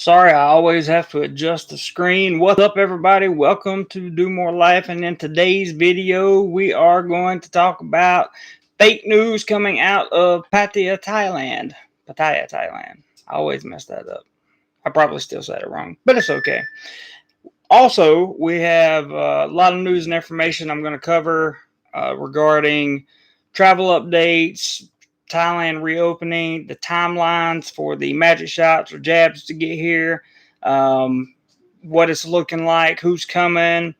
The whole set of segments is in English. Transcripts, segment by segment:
Sorry, I always have to adjust the screen. What's up, everybody? Welcome to Do More Life. And in today's video, we are going to talk about fake news coming out of Pattaya, Thailand. Pattaya, Thailand. I always mess that up. I probably still said it wrong, but it's okay. Also, we have a lot of news and information I'm going to cover regarding travel updates, Thailand reopening, the timelines for the magic shots or jabs to get here, what it's looking like, who's coming.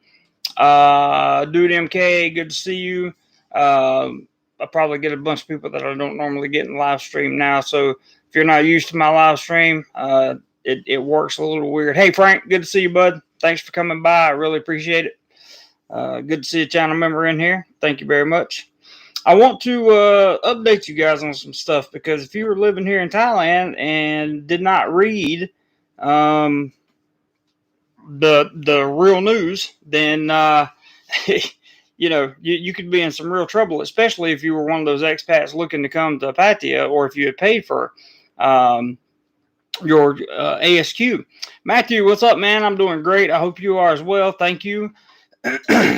Dude MK, good to see you. I probably get a bunch of people that I don't normally get in live stream now. So if you're not used to my live stream, it works a little weird. Hey, Frank, good to see you, bud. Thanks for coming by. I really appreciate it. Good to see a channel member in here. Thank you very much. I want to update you guys on some stuff because if you were living here in Thailand and did not read the real news, then you could be in some real trouble, especially if you were one of those expats looking to come to Pattaya, or if you had paid for your ASQ. Matthew, what's up, man? I'm doing great. I hope you are as well. Thank you.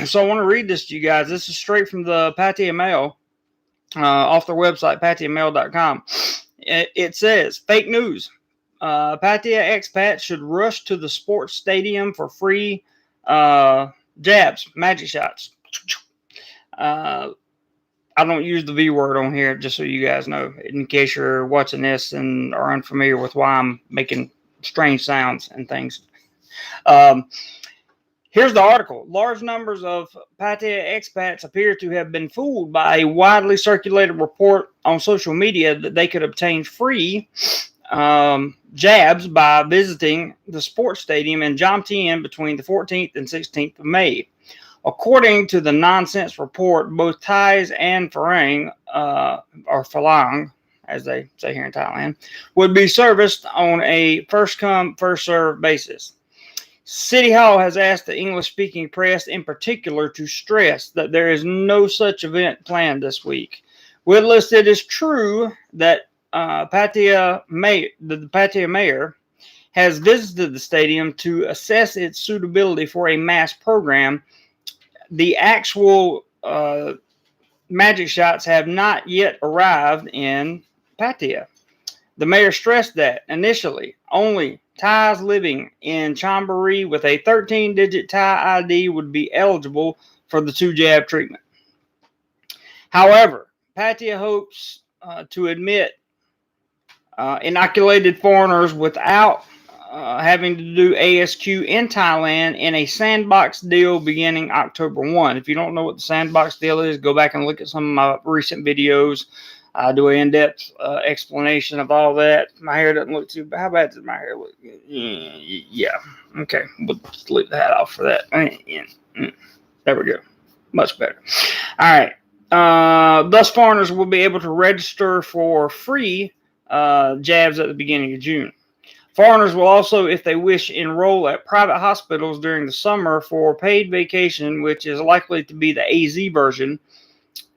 So I want to read this to you guys. This is straight from the Pattaya Mail, off their website, pattayamail.com. It says, fake news. Pattaya expats should rush to the sports stadium for free jabs, magic shots. I don't use the V word on here, just so you guys know, in case you're watching this and are unfamiliar with why I'm making strange sounds and things. Here's the article. Large numbers of Pattaya expats appear to have been fooled by a widely circulated report on social media that they could obtain free jabs by visiting the sports stadium in Jomtien between the 14th and 16th of May. According to the nonsense report, both Thais and Farang, or Falang, as they say here in Thailand, would be serviced on a first-come, first-served basis. City Hall has asked the English-speaking press in particular to stress that there is no such event planned this week. Whilst it is true that the Pattaya mayor has visited the stadium to assess its suitability for a mass program, the actual magic shots have not yet arrived in Pattaya. The mayor stressed that initially only Thais living in Chon Buri with a 13-digit Thai ID would be eligible for the 2-jab treatment. However, Pattaya hopes to admit inoculated foreigners without having to do ASQ in Thailand in a sandbox deal beginning October 1. If you don't know what the sandbox deal is, go back and look at some of my recent videos. I do an in-depth explanation of all that. My hair doesn't look too bad. How bad does my hair look? Yeah. Okay. We'll just leave that off for that. There we go. Much better. All right. Thus, foreigners will be able to register for free jabs at the beginning of June. Foreigners will also, if they wish, enroll at private hospitals during the summer for paid vacation, which is likely to be the AZ version.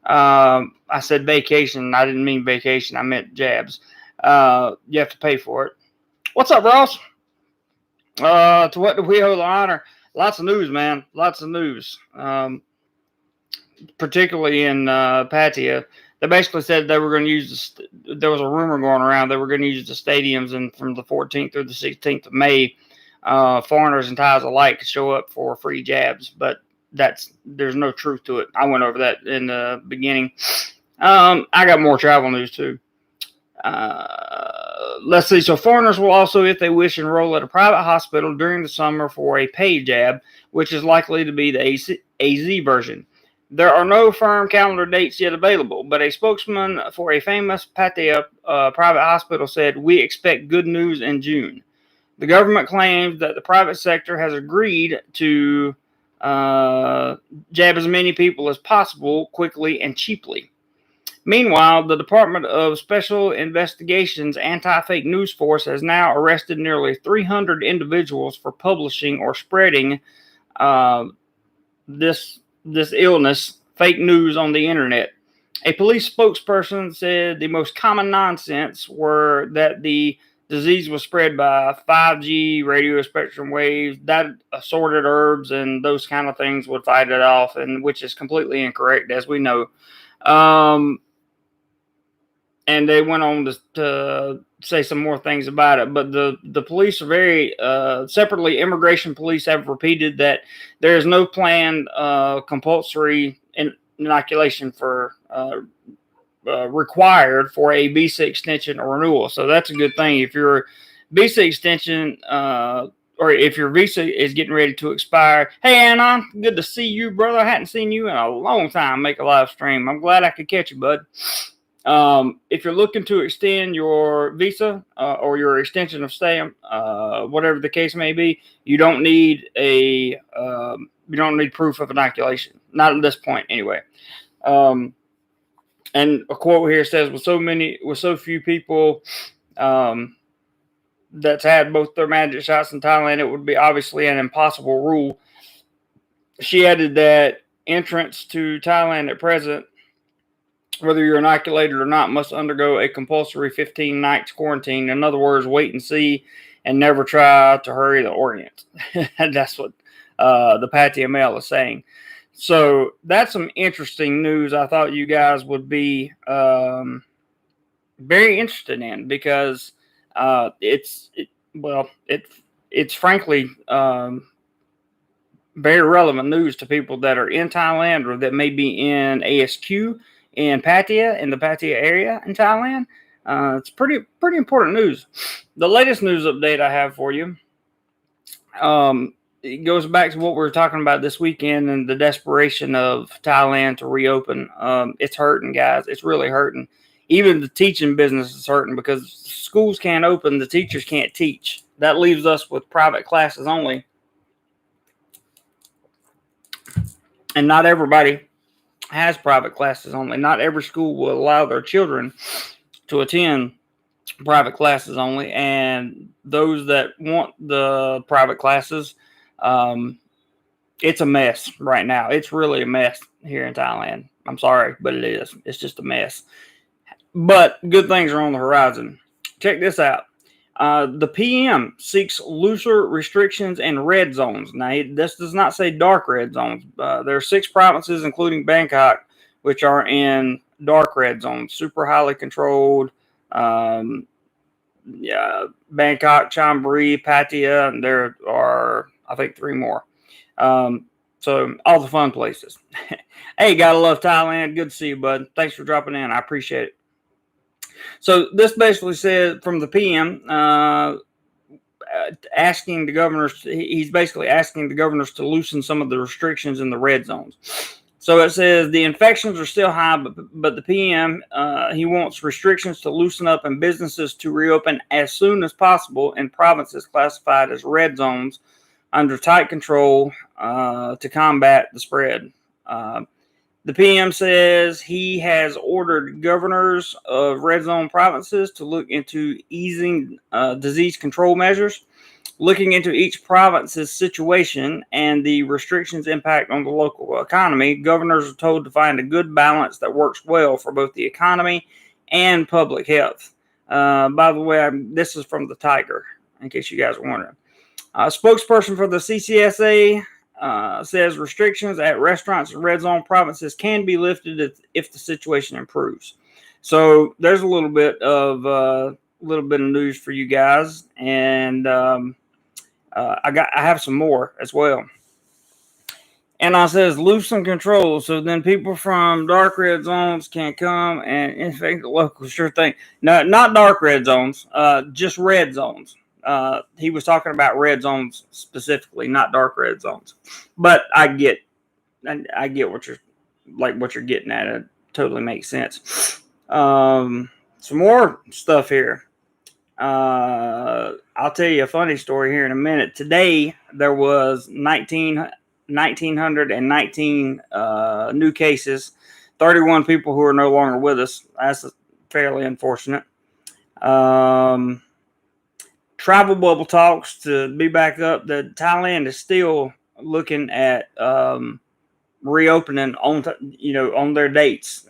I said vacation. I didn't mean vacation. I meant jabs. You have to pay for it. What's up, Ross? To what do we hold the honor? Lots of news, man. Lots of news. Particularly in Pattaya. They basically said they were going to use there was a rumor going around they were going to use the stadiums, and from the 14th through the 16th of May, foreigners and Thais alike could show up for free jabs, but there's no truth to it. I went over that in the beginning. I got more travel news too. Let's see. So foreigners will also, if they wish, enroll at a private hospital during the summer for a paid jab, which is likely to be the AZ version. There are no firm calendar dates yet available, but a spokesman for a famous Pattaya private hospital said, "We expect good news in June." The government claims that the private sector has agreed to jab as many people as possible quickly and cheaply. Meanwhile, the Department of Special Investigations Anti-Fake News Force has now arrested nearly 300 individuals for publishing or spreading this illness, fake news, on the internet. A police spokesperson said the most common nonsense were that the disease was spread by 5G radio spectrum waves. That assorted herbs and those kind of things would fight it off, and which is completely incorrect, as we know. And they went on to say some more things about it. But the police are very separately. Immigration police have repeated that there is no planned compulsory inoculation for required for a visa extension or renewal. So that's a good thing. If your visa extension or if your visa is getting ready to expire, hey Anon, good to see you, brother. I hadn't seen you in a long time. Make a live stream. I'm glad I could catch you, bud. If you're looking to extend your visa or your extension of stay, whatever the case may be, you don't need proof of inoculation. Not at this point, anyway. And a quote here says, with so few people that's had both their magic shots in Thailand, it would be obviously an impossible rule. She added that entrance to Thailand at present, whether you're inoculated or not, must undergo a compulsory 15 nights quarantine. In other words, wait and see and never try to hurry the Orient. That's what the Pattaya Mail is saying. So that's some interesting news I thought you guys would be very interested in, because it's frankly very relevant news to people that are in Thailand or that may be in ASQ in Pattaya, in the Pattaya area in Thailand. It's pretty important news. The latest news update I have for you, it goes back to what we were talking about this weekend and the desperation of Thailand to reopen. It's hurting, guys. It's really hurting. Even the teaching business is hurting because schools can't open, the teachers can't teach. That leaves us with private classes only. And not everybody has private classes only. Not every school will allow their children to attend private classes only. And those that want the private classes, it's a mess right now. It's really a mess here in Thailand. I'm sorry, but it is. It's just a mess. But good things are on the horizon. Check this out. The PM seeks looser restrictions and red zones. Now, this does not say dark red zones. There are 6 provinces, including Bangkok, which are in dark red zones, super highly controlled. Bangkok, Chon Buri, Pattaya, and there are, I think, 3 more. So all the fun places. Hey, gotta love Thailand. Good to see you, bud. Thanks for dropping in. I appreciate it. So this basically says from the PM, asking the governors, he's basically asking the governors to loosen some of the restrictions in the red zones. So it says the infections are still high, but the PM, he wants restrictions to loosen up and businesses to reopen as soon as possible in provinces classified as red zones under tight control to combat the spread. The PM says he has ordered governors of red zone provinces to look into easing disease control measures, looking into each province's situation and the restrictions' impact on the local economy. Governors are told to find a good balance that works well for both the economy and public health. By the way, this is from the Tiger, in case you guys are wondering. A spokesperson for the CCSA says restrictions at restaurants in red zone provinces can be lifted if the situation improves. So there's a little bit of news for you guys, and I have some more as well. And I says loosen control, so then people from dark red zones can come and infect the local. Sure thing. No, not dark red zones, just red zones. He was talking about red zones specifically, not dark red zones. But I get what you're getting at. It totally makes sense. Some more stuff here. I'll tell you a funny story here in a minute. Today there was 1,919 new cases. 31 people who are no longer with us. That's fairly unfortunate. Travel bubble talks to be back up. The Thailand is still looking at reopening on their dates,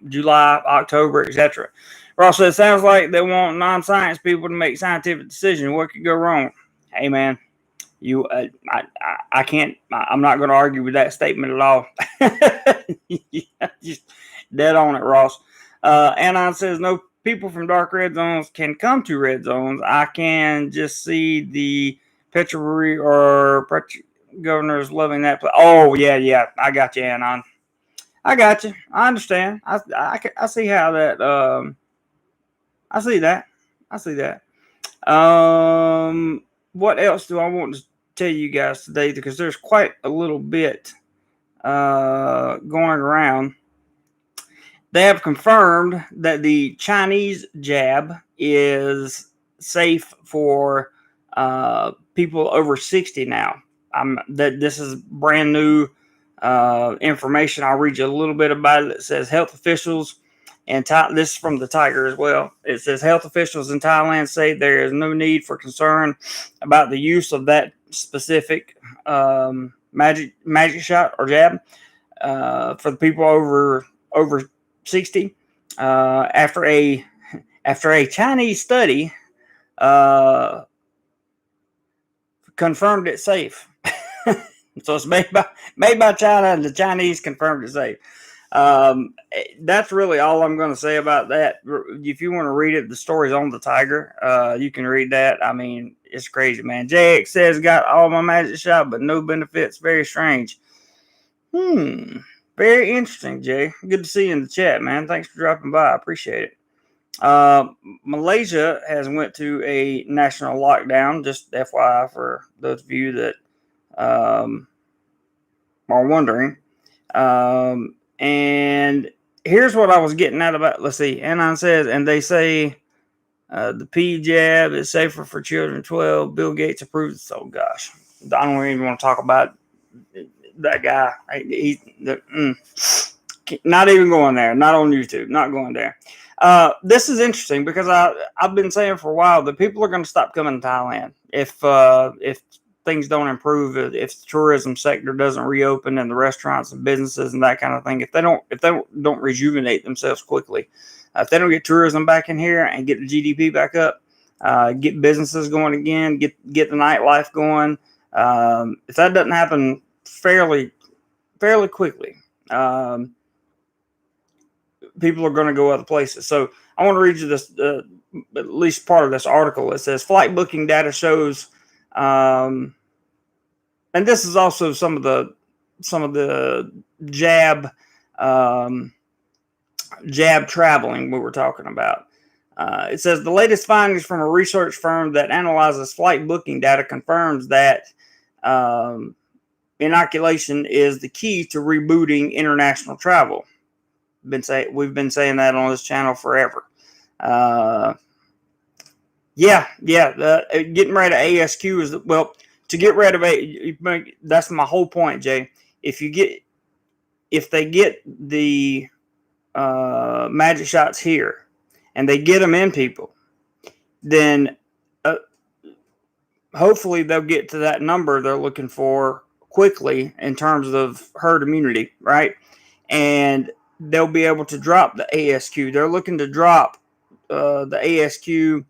July, October, etc. Ross said, sounds like they want non-science people to make scientific decisions. What could go wrong? Hey, man, I can't. I'm not going to argue with that statement at all. Yeah, just dead on it, Ross. Anon says, no people from dark red zones can come to red zones. I can just see the Petrobras or governors loving that place. Oh, yeah. I got you, Anon. I got you. I understand. I see how that. I see that. I see that. What else do I want to tell you guys today? Because there's quite a little bit going around. They have confirmed that the Chinese jab is safe for people over 60 now. That this is brand new information. I'll read you a little bit about it. It says health officials and this is from the Tiger as well. It says health officials in Thailand say there is no need for concern about the use of that specific magic shot or jab for the people over 60 after a Chinese study confirmed it safe. So it's made by China, and the Chinese confirmed it safe. That's really all I'm going to say about that. If you want to read it, the story's on the Tiger. You can read that. I mean, it's crazy, man. JX says got all my magic shot, but no benefits. Very strange. Very interesting, Jay. Good to see you in the chat, man. Thanks for dropping by. I appreciate it. Malaysia has went to a national lockdown. Just FYI for those of you that are wondering. And here's what I was getting at about. Let's see. Anon says, and they say the P jab is safer for children 12. Bill Gates approves. Oh gosh, I don't even want to talk about that guy. Not even going there. Not on YouTube. Not going there. This is interesting because I've been saying for a while that people are going to stop coming to Thailand if things don't improve, if the tourism sector doesn't reopen and the restaurants and businesses and that kind of thing, if they don't rejuvenate themselves quickly, if they don't get tourism back in here and get the GDP back up, get businesses going again, get the nightlife going, if that doesn't happen fairly quickly, people are going to go other places. So I want to read you this, at least part of this article. It says flight booking data shows, and this is also some of the jab traveling we were talking about. It says the latest findings from a research firm that analyzes flight booking data confirms that inoculation is the key to rebooting international travel. We've been saying that on this channel forever. Getting rid of ASQ is to get rid of it. That's my whole point, Jay. If they get the magic shots here and they get them in people, then hopefully they'll get to that number they're looking for quickly in terms of herd immunity, right? And they'll be able to drop the ASQ. They're looking to drop the ASQ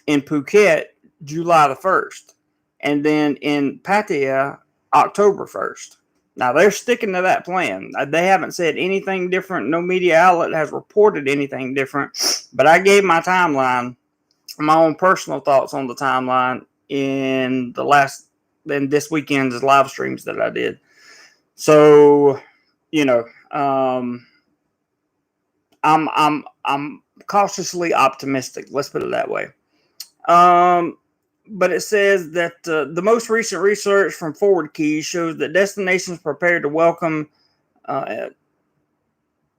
in Phuket July the 1st, and then in Pattaya October 1st. Now they're sticking to that plan. They haven't said anything different. No media outlet has reported anything different. But I gave my timeline, my own personal thoughts on the timeline in this weekend's live streams that I did. So, I'm cautiously optimistic. Let's put it that way. But it says that the most recent research from Forward Keys shows that destinations prepared to welcome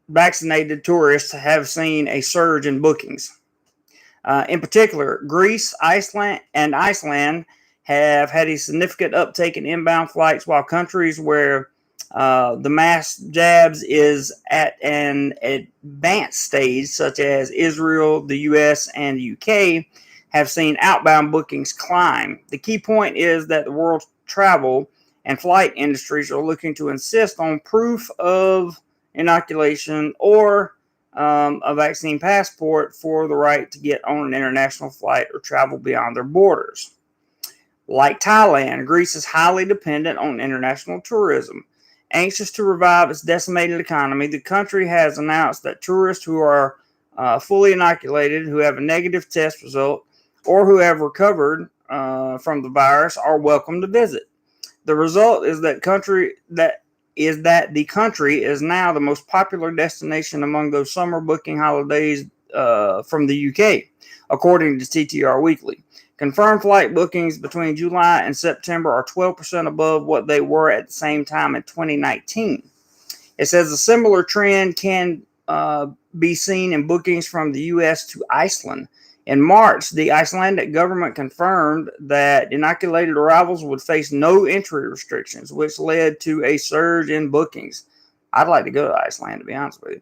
vaccinated tourists have seen a surge in bookings. In particular, Greece, Iceland have had a significant uptake in inbound flights, while countries where the mass jabs is at an advanced stage, such as Israel, the US, and the UK, have seen outbound bookings climb. The key point is that the world's travel and flight industries are looking to insist on proof of inoculation or a vaccine passport for the right to get on an international flight or travel beyond their borders. Like Thailand, Greece is highly dependent on international tourism. Anxious to revive its decimated economy, the country has announced that tourists who are fully inoculated, who have a negative test result, or who have recovered from the virus are welcome to visit. The result is that the country is now the most popular destination among those summer booking holidays from the UK, according to TTR Weekly. Confirmed flight bookings between July and September are 12% above what they were at the same time in 2019. It says a similar trend can be seen in bookings from the U.S. to Iceland. In March, the Icelandic government confirmed that inoculated arrivals would face no entry restrictions, which led to a surge in bookings. I'd like to go to Iceland, to be honest with you.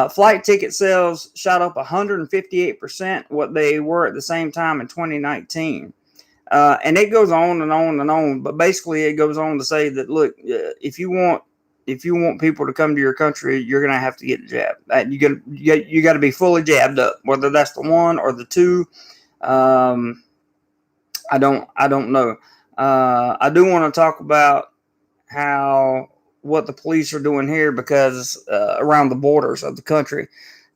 Flight ticket sales shot up 158% what they were at the same time in 2019. And it goes on and on and on. But basically, it goes on to say that, look, if you want people to come to your country, you're gonna have to get the jab. You got to be fully jabbed up, whether that's the one or the two. I don't know. I do want to talk about what the police are doing here, because around the borders of the country.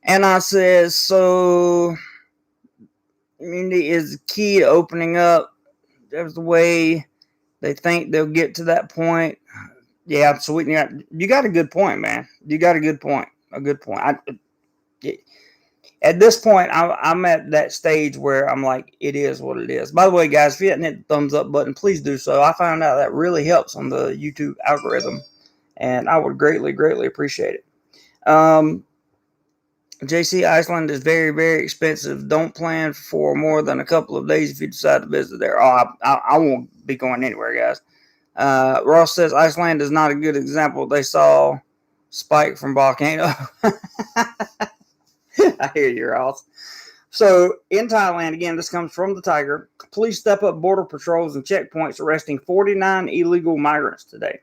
And I says, so immunity is the key to opening up. There's the way they think they'll get to that point. Yeah, so you got a good point, man. You got a good point. A good point. At this point, I'm at that stage where I'm like, it is what it is. By the way, guys, if you haven't hit the thumbs up button, please do so. I found out that really helps on the YouTube algorithm, and I would greatly, greatly appreciate it. JC, Iceland is very, very expensive. Don't plan for more than a couple of days if you decide to visit there. I won't be going anywhere, guys. Ross says Iceland is not a good example. They saw spike from volcano. I hear you, Ross. So in Thailand, again, this comes from the Tiger. Police step up border patrols and checkpoints, arresting 49 illegal migrants today.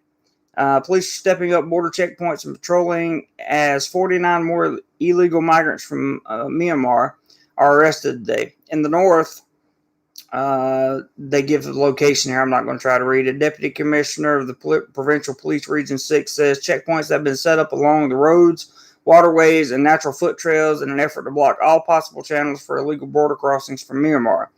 Police are stepping up border checkpoints and patrolling as 49 more illegal migrants from Myanmar are arrested today. In the north, they give the location here. I'm not going to try to read it. Deputy Commissioner of the Provincial Police Region 6 says checkpoints have been set up along the roads, waterways, and natural foot trails in an effort to block all possible channels for illegal border crossings from Myanmar.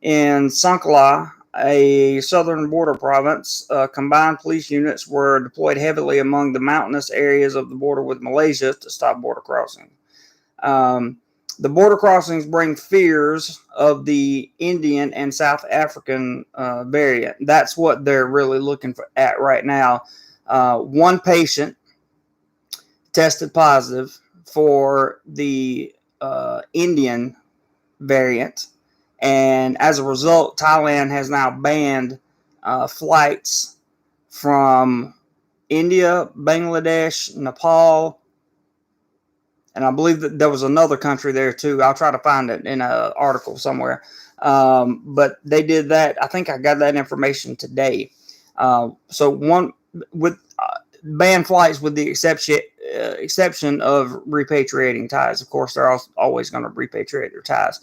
In Songkhla, a southern border province, combined police units were deployed heavily among the mountainous areas of the border with Malaysia to stop border crossing. The border crossings bring fears of the Indian and South African variant. That's what they're really looking at right now. One patient tested positive for the Indian variant. And as a result, Thailand has now banned flights from India, Bangladesh, Nepal, and I believe that there was another country there too. I'll try to find it in an article somewhere. But they did that. I think I got that information today. So one with banned flights with the exception of repatriating ties. Of course, they're always going to repatriate their ties.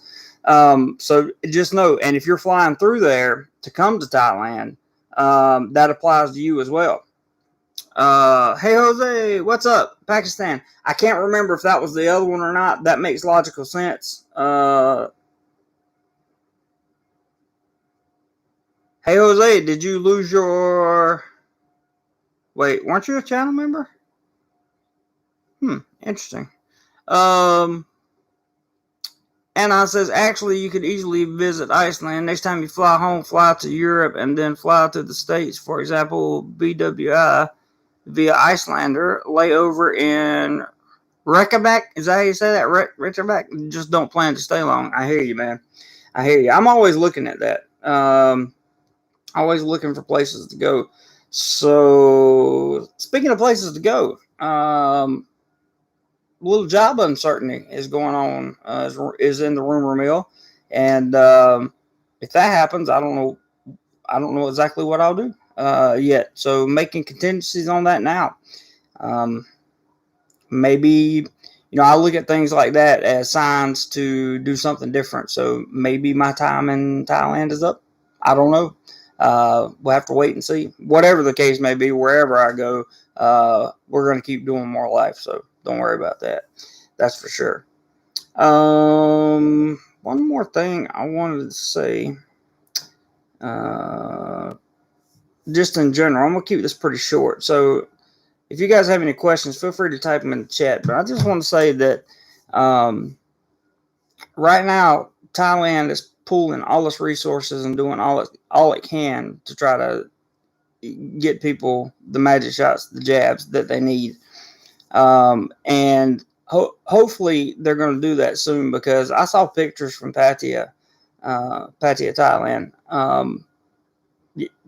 So just know, and if you're flying through there to come to Thailand, that applies to you as well. Hey Jose, what's up? Pakistan. I can't remember if that was the other one or not. That makes logical sense. Hey Jose, did you lose your... Wait, weren't you a channel member? Interesting. Anna says, actually, you could easily visit Iceland. Next time you fly home, fly to Europe and then fly to the States. For example, BWI via Icelander, layover in Reykjavik. Is that how you say that? Reykjavik? Just don't plan to stay long. I hear you, man. I hear you. I'm always looking at that. Always looking for places to go. So, speaking of places to go, little job uncertainty is going on, is in the rumor mill, and if that happens, I don't know exactly what I'll do yet. So making contingencies on that now. Maybe I look at things like that as signs to do something different. So maybe my time in Thailand is up. I don't know. We'll have to wait and see. Whatever the case may be, wherever I go, we're going to keep doing more life. So don't worry about that. That's for sure. One more thing I wanted to say, just in general, I'm going to keep this pretty short. So if you guys have any questions, feel free to type them in the chat. But I just want to say that right now, Thailand is pooling all its resources and doing all it can to try to get people the magic shots, the jabs that they need. And hopefully they're going to do that soon, because I saw pictures from Pattaya, Thailand,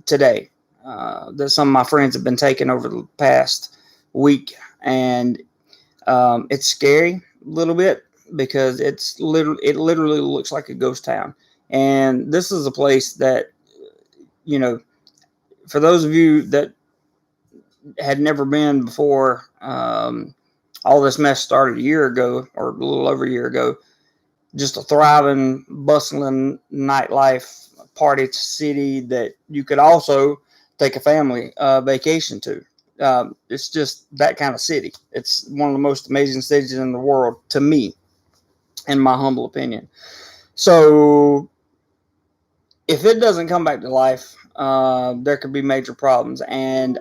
today, that some of my friends have been taking over the past week, and it's scary a little bit, because it literally looks like a ghost town. And this is a place that, for those of you that had never been before, all this mess started a year ago, or a little over a year ago. Just a thriving, bustling nightlife party city that you could also take a family vacation to. It's just that kind of city. It's one of the most amazing cities in the world, to me, in my humble opinion. So if it doesn't come back to life, there could be major problems. And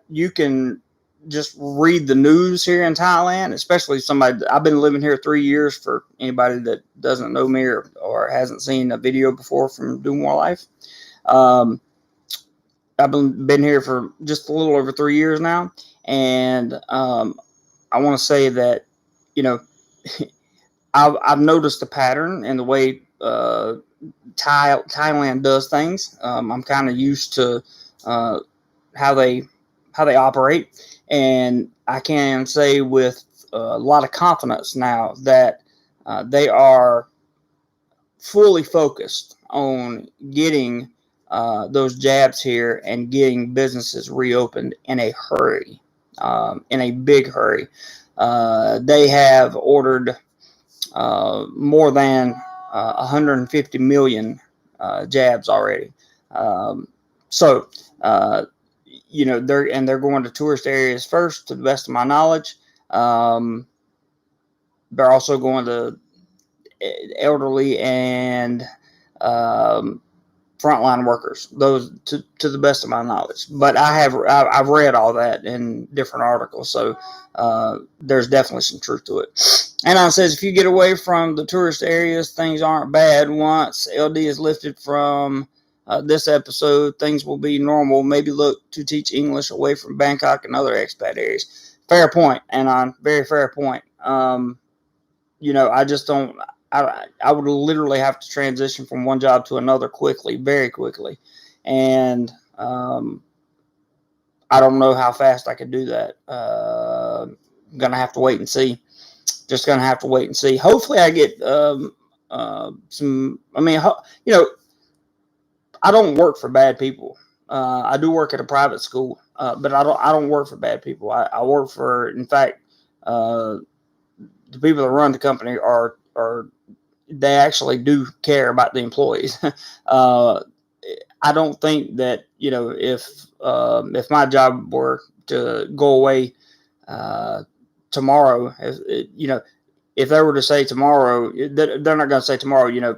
you can just read the news here in Thailand, especially somebody. I've been living here 3 years. For anybody that doesn't know me, or hasn't seen a video before from DoMoreLife, I've been here for just a little over 3 years now, and I want to say that, I've noticed a pattern in the way Thailand does things. I'm kind of used to how they operate, and I can say with a lot of confidence now that they are fully focused on getting those jabs here and getting businesses reopened in a hurry, in a big hurry. They have ordered more than 150 million jabs already. So they're going to tourist areas first, to the best of my knowledge. They're also going to elderly and frontline workers, those to the best of my knowledge. But I've read all that in different articles, so there's definitely some truth to it. And it says, if you get away from the tourist areas, things aren't bad. Once LD is lifted from this episode, things will be normal. Maybe look to teach English away from Bangkok and other expat areas. Fair point, Anon. Very fair point. I just don't. I would literally have to transition from one job to another quickly, very quickly, and I don't know how fast I could do that. I'm gonna have to wait and see. Just gonna have to wait and see. Hopefully, I get some. I mean, I don't work for bad people. I do work at a private school, but I don't work for bad people. I work for, in fact, the people that run the company are they actually do care about the employees. I don't think that, if my job were to go away tomorrow, if they were to say tomorrow, they're not going to say tomorrow,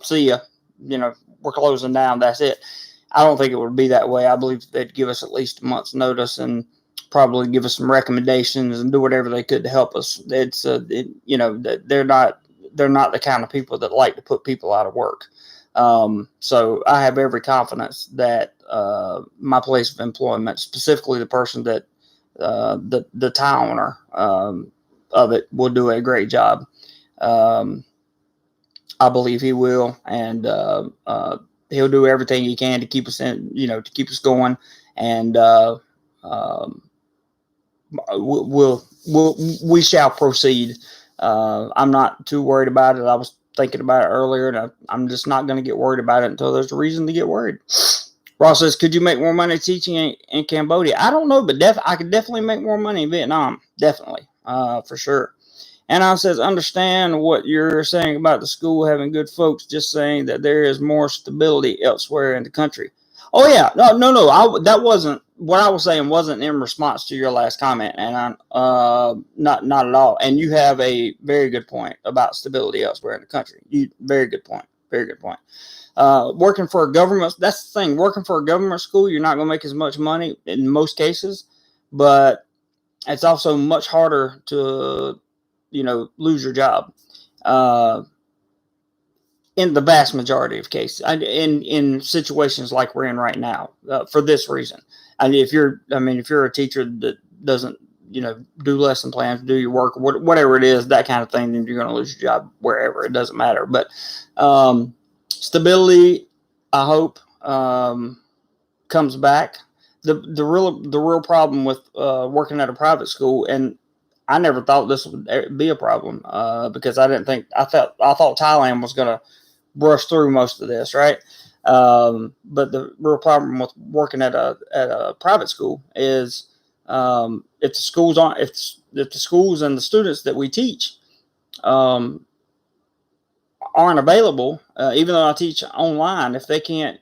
see ya, we're closing down, that's it. I don't think it would be that way. I believe they'd give us at least a month's notice and probably give us some recommendations and do whatever they could to help us. They're not the kind of people that like to put people out of work. So I have every confidence that my place of employment, specifically the person that the Thai owner of it, will do a great job. I believe he will, and he'll do everything he can to keep us to keep us going, and we shall proceed. I'm not too worried about it. I was thinking about it earlier, and I'm just not going to get worried about it until there's a reason to get worried. Ross says, could you make more money teaching in Cambodia? I don't know, but I could definitely make more money in Vietnam. Definitely, for sure. And I says, understand what you're saying about the school having good folks, just saying that there is more stability elsewhere in the country. Oh yeah, no. That wasn't what I was saying. Wasn't in response to your last comment, and I'm not at all. And you have a very good point about stability elsewhere in the country. Very good point. Very good point. Working for a government, that's the thing. Working for a government school, you're not going to make as much money in most cases, but it's also much harder to, lose your job. Uh, in the vast majority of cases, in situations like we're in right now, for this reason. If you're a teacher that doesn't, do lesson plans, do your work, whatever it is, that kind of thing, then you're going to lose your job wherever. It doesn't matter. But stability, I hope, comes back. The real problem with working at a private school, and I never thought this would be a problem, because I thought Thailand was going to brush through most of this, right? But the real problem with working at a private school is, if the schools aren't if the schools and the students that we teach um, aren't available, even though I teach online, if they can't,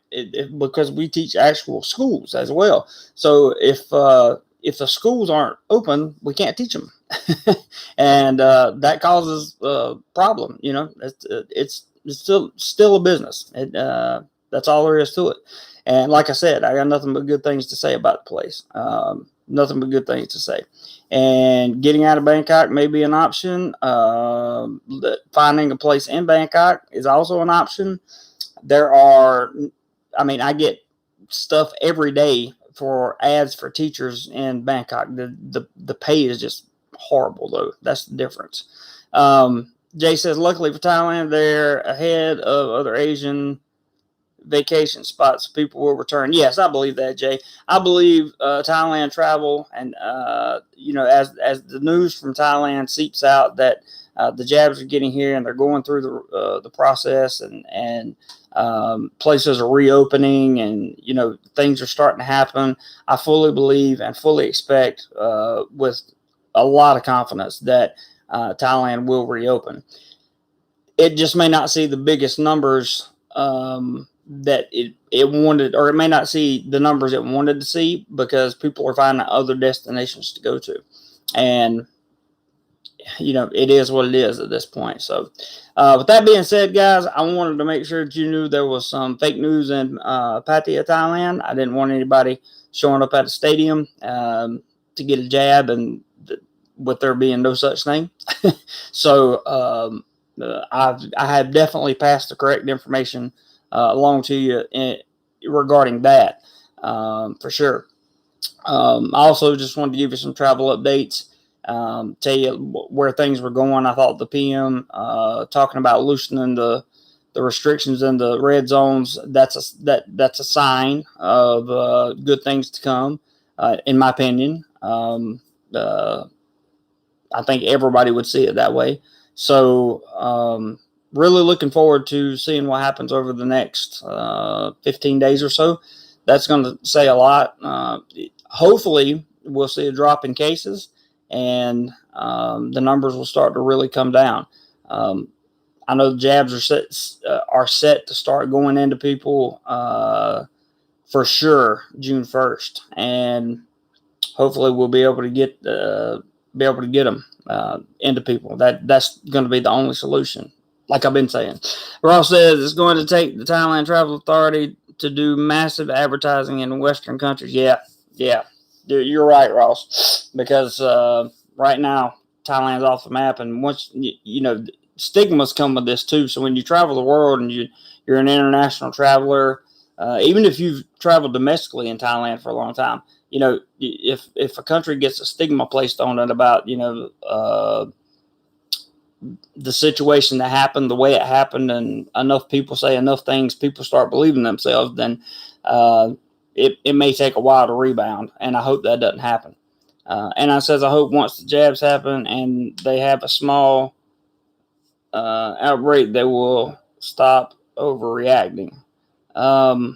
because we teach actual schools as well. So if the schools aren't open, we can't teach them, and that causes a problem. It's still a business. That's all there is to it. And like I said, I got nothing but good things to say about the place. Nothing but good things to say. And getting out of Bangkok may be an option. Finding a place in Bangkok is also an option. I get stuff every day for ads for teachers in Bangkok. The pay is just horrible, though. That's the difference. Jay says, luckily for Thailand, they're ahead of other Asian vacation spots. People will return. Yes, I believe that, Jay. I believe Thailand travel, and as the news from Thailand seeps out that the jabs are getting here and they're going through the process, and places are reopening, and things are starting to happen. I fully believe and fully expect, with a lot of confidence, that Thailand will reopen. It just may not see the biggest numbers that it wanted, or it may not see the numbers it wanted to see, because people are finding other destinations to go to. And, it is what it is at this point. So, with that being said, guys, I wanted to make sure that you knew there was some fake news in Pattaya, Thailand. I didn't want anybody showing up at a stadium to get a jab, and with there being no such thing. So, I have definitely passed the correct information along to you regarding that, for sure. I also just wanted to give you some travel updates, tell you where things were going. I thought the PM talking about loosening the restrictions in the red zones, that's a sign of good things to come, in my opinion. I think everybody would see it that way. So, really looking forward to seeing what happens over the next 15 days or so. That's going to say a lot. Hopefully, we'll see a drop in cases, and the numbers will start to really come down. I know the jabs are set to start going into people for sure June 1st, and hopefully we'll be able to get them into people. That's going to be the only solution. Like I've been saying, Ross says it's going to take the Thailand Travel Authority to do massive advertising in Western countries. Yeah, you're right, Ross, because right now Thailand's off the map, and once stigmas come with this too. So when you travel the world and you're an international traveler, even if you've traveled domestically in Thailand for a long time, if a country gets a stigma placed on it about the situation that happened, the way it happened, and enough people say enough things, people start believing themselves, then it may take a while to rebound, and I hope that doesn't happen. And I hope once the jabs happen and they have a small outbreak, they will stop overreacting. I,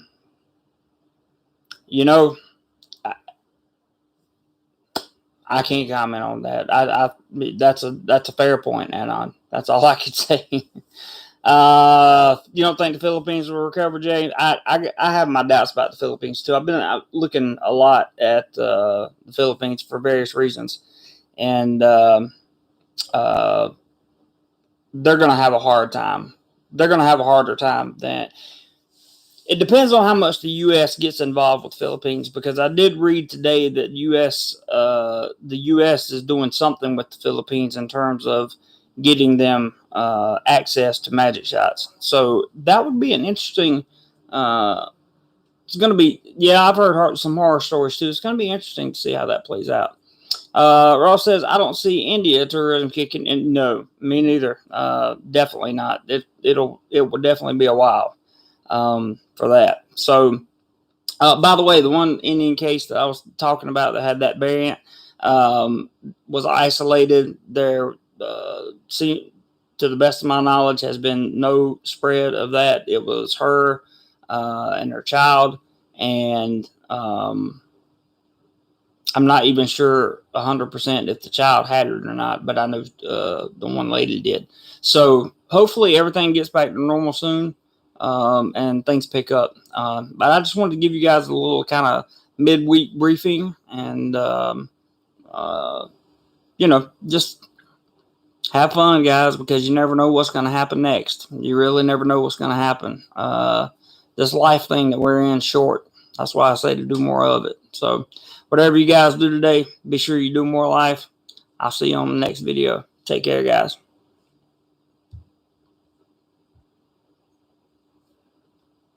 I can't comment on that. That's a fair point, Anon. That's all I could say. You don't think the Philippines will recover, Jay? I have my doubts about the Philippines too. I've been looking a lot at the Philippines for various reasons, and they're going to have a hard time. They're going to have a harder time than. It depends on how much the U.S. gets involved with Philippines, because I did read today that the U.S. is doing something with the Philippines in terms of getting them access to magic shots. So that would be an interesting. It's going to be, yeah, I've heard some horror stories too. It's going to be interesting to see how that plays out. Ross says, I don't see India tourism kicking in. No, me neither. Definitely not. It will definitely be a while for that. So, by the way, the one Indian case that I was talking about that had that variant was isolated. There, to the best of my knowledge, has been no spread of that. It was her and her child, and I'm not even sure 100% if the child had it or not, but I know the one lady did. So hopefully everything gets back to normal soon, and things pick up. But I just wanted to give you guys a little kind of midweek briefing, and just have fun, guys, because you never know what's going to happen next. You really never know what's going to happen. This life thing that we're in short. That's why I say to do more of it. So whatever you guys do today, be sure you do more life. I'll see you on the next video. Take care, guys.